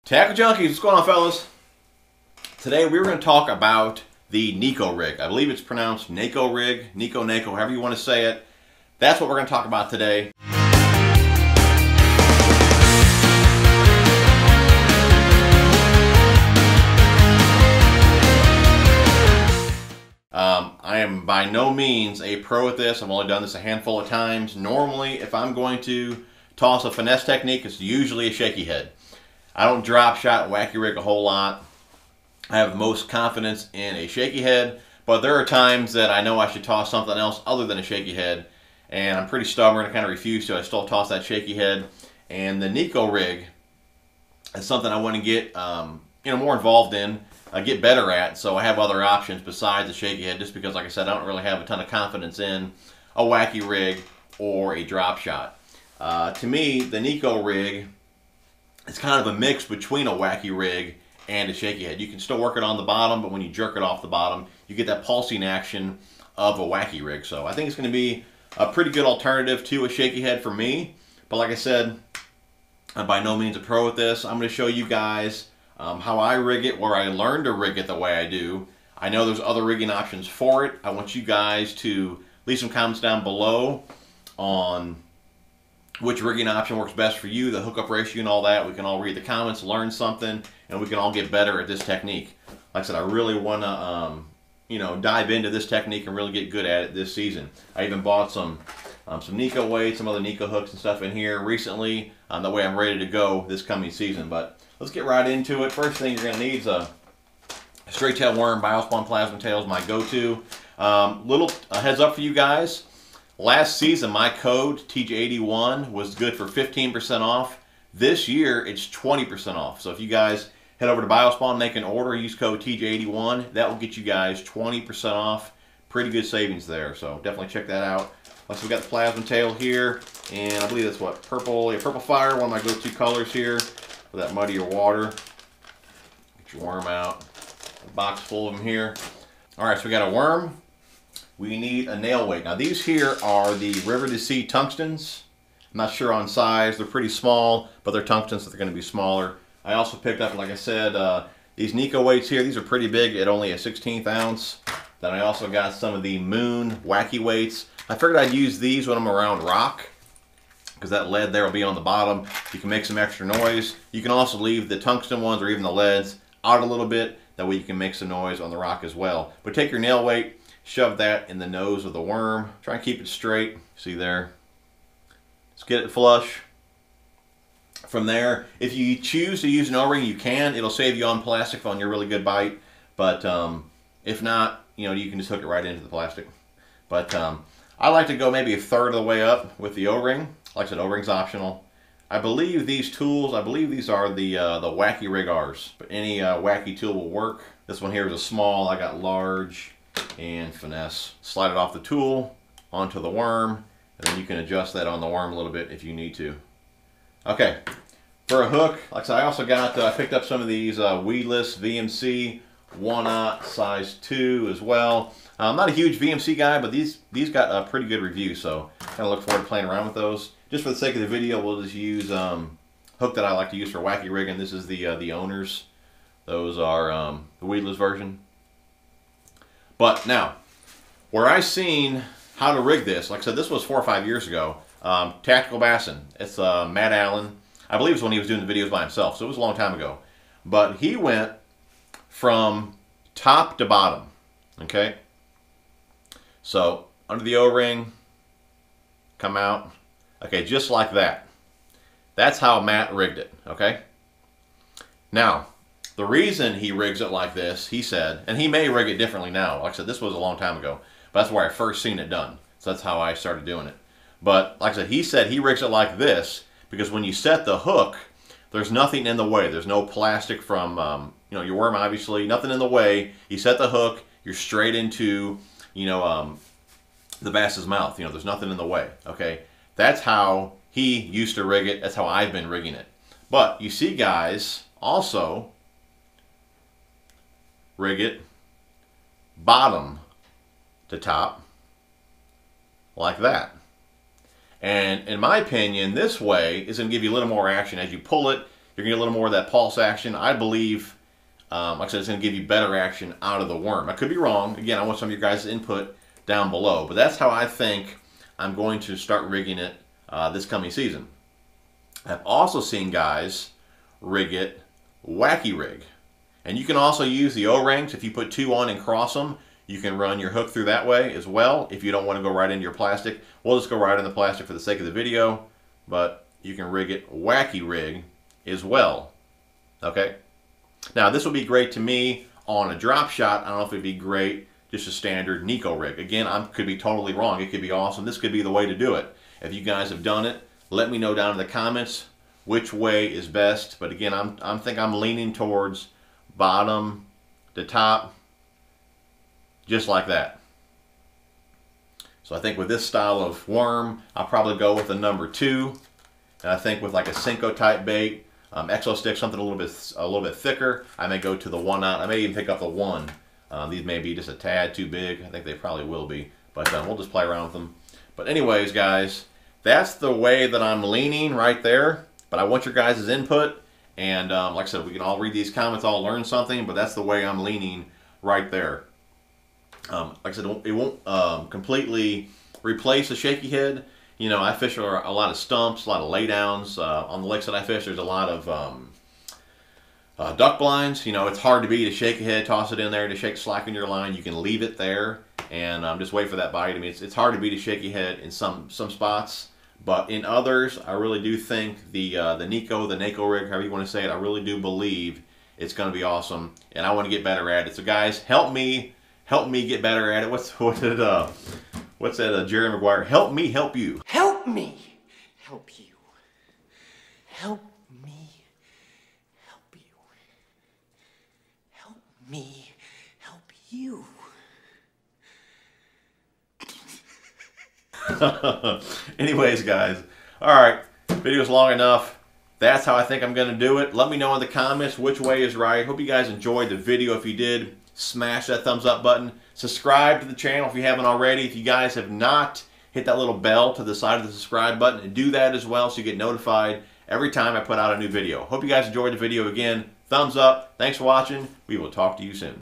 Tackle Junkies, what's going on, fellas? Today we're going to talk about the Neko Rig. I believe it's pronounced Neko Rig, Neko, however you want to say it. That's what we're going to talk about today. I am by no means a pro at this. I've only done this a handful of times. Normally, if I'm going to toss a finesse technique, it's usually a shaky head. I don't drop shot wacky rig a whole lot. I have the most confidence in a shaky head, but there are times that I know I should toss something else other than a shaky head, and I'm pretty stubborn and kind of refuse to. I still toss that shaky head, and the Neko Rig is something I want to get more involved in, get better at, so I have other options besides the shaky head, just because, like I said, I don't really have a ton of confidence in a wacky rig or a drop shot. To me, the Neko Rig, it's kind of a mix between a wacky rig and a shaky head. You can still work it on the bottom, but when you jerk it off the bottom, you get that pulsing action of a wacky rig. So I think it's going to be a pretty good alternative to a shaky head for me. But like I said, I'm by no means a pro at this. I'm going to show you guys how I rig it, where I learned to rig it the way I do. I know there's other rigging options for it. I want you guys to leave some comments down below on which rigging option works best for you, the hookup ratio and all that. We can all read the comments, learn something, and we can all get better at this technique. Like I said, I really want to, dive into this technique and really get good at it this season. I even bought some Neko weights, some other Neko hooks and stuff in here recently. That way I'm ready to go this coming season. But let's get right into it. First thing you're going to need is a straight tail worm. Biospawn Plasma Tail is my go-to. Little heads up for you guys. Last season, my code, TJ81, was good for 15% off. This year, it's 20% off. So if you guys head over to Biospawn, make an order, use code TJ81, that will get you guys 20% off. Pretty good savings there, so definitely check that out. So we got the plasma tail here, and I believe that's what, purple, yeah, purple fire, one of my go-to colors here for that muddier water. Get your worm out. A box full of them here. All right, so we got a worm. We need a nail weight. Now these here are the River to Sea tungstens. I'm not sure on size. They're pretty small, but they're tungstens, so they're going to be smaller. I also picked up, like I said, these Neko weights here. These are pretty big at only a 1/16 ounce. Then I also got some of the Moon wacky weights. I figured I'd use these when I'm around rock, because that lead there will be on the bottom. You can make some extra noise. You can also leave the tungsten ones or even the leads out a little bit. That way you can make some noise on the rock as well. But take your nail weight, shove that in the nose of the worm. Try and keep it straight. See there? Let's get it flush. From there, if you choose to use an O-ring, you can. It'll save you on plastic on your really good bite. But if not, you can just hook it right into the plastic. But I like to go maybe a third of the way up with the O-ring. Like I said, O-ring's optional. I believe these tools, these are the Wacky Rig R's. But any wacky tool will work. This one here is a small. I got large and finesse. Slide it off the tool onto the worm, and then you can adjust that on the worm a little bit if you need to. Okay, for a hook, like I said, I also got, I picked up some of these weedless VMC 1/0 size 2 as well. I'm not a huge VMC guy, but these got a pretty good review, so kind of look forward to playing around with those. Just for the sake of the video, we'll just use hook that I like to use for wacky rigging. This is the Owners. Those are the weedless version. But now, where I seen how to rig this, like I said, this was 4 or 5 years ago. Tactical Bassin. It's Matt Allen. I believe it's when he was doing the videos by himself, so it was a long time ago. But he went from top to bottom, okay? So, under the O-ring, come out. Okay, just like that. That's how Matt rigged it, okay? Now, the reason he rigs it like this, he said, and he may rig it differently now. Like I said, this was a long time ago, but that's where I first seen it done. So that's how I started doing it. But like I said, he said he rigs it like this because when you set the hook, there's nothing in the way. There's no plastic from, your worm, obviously, nothing in the way. You set the hook, you're straight into, the bass's mouth. There's nothing in the way, okay? That's how he used to rig it. That's how I've been rigging it. But you see guys also rig it bottom to top like that. And in my opinion, this way is going to give you a little more action. As you pull it, You're going to get a little more of that pulse action. I believe, like I said, it's going to give you better action out of the worm. I could be wrong. Again, I want some of your guys' input down below. But that's how I think I'm going to start rigging it this coming season. I've also seen guys rig it wacky rig. And you can also use the O-rings. If you put 2 on and cross them, you can run your hook through that way as well. If you don't want to go right into your plastic, we'll just go right in the plastic for the sake of the video. But you can rig it wacky rig as well. Okay? Now this would be great to me on a drop shot. I don't know if it'd be great just a standard Neko rig. Again, I could be totally wrong. It could be awesome. This could be the way to do it. If you guys have done it, let me know down in the comments which way is best. But again, I think I'm leaning towards bottom to top, just like that. So I think with this style of worm, I'll probably go with a number 2. And I think with like a Senko type bait, exo stick, something a little bit thicker, I may go to the 1/0. I may even pick up the 1. These may be just a tad too big. I think they probably will be, but we'll just play around with them. But anyways, guys, that's the way that I'm leaning right there. But I want your guys' input. And like I said, we can all read these comments, all learn something, but that's the way I'm leaning right there. Like I said, it won't completely replace the shaky head. You know, I fish a lot of stumps, a lot of laydowns. On the lakes that I fish, there's a lot of duck blinds. You know, it's hard to beat a shaky head, toss it in there to shake slack in your line. You can leave it there and just wait for that bite. I mean, it's hard to beat a shaky head in some spots. But in others, I really do think the Neko Rig, however you want to say it, I really do believe it's going to be awesome, and I want to get better at it. So guys, help me get better at it. What's that? Jerry Maguire. Help me, help you. Help me, help you. Help me, help you. Help me, help you. Anyways, guys, all right, video's long enough. That's how I think I'm going to do it. Let me know in the comments which way is right. Hope you guys enjoyed the video. If you did, smash that thumbs up button. Subscribe to the channel if you haven't already. If you guys have not, hit that little bell to the side of the subscribe button and do that as well so you get notified every time I put out a new video. Hope you guys enjoyed the video. Again, thumbs up. Thanks for watching. We will talk to you soon.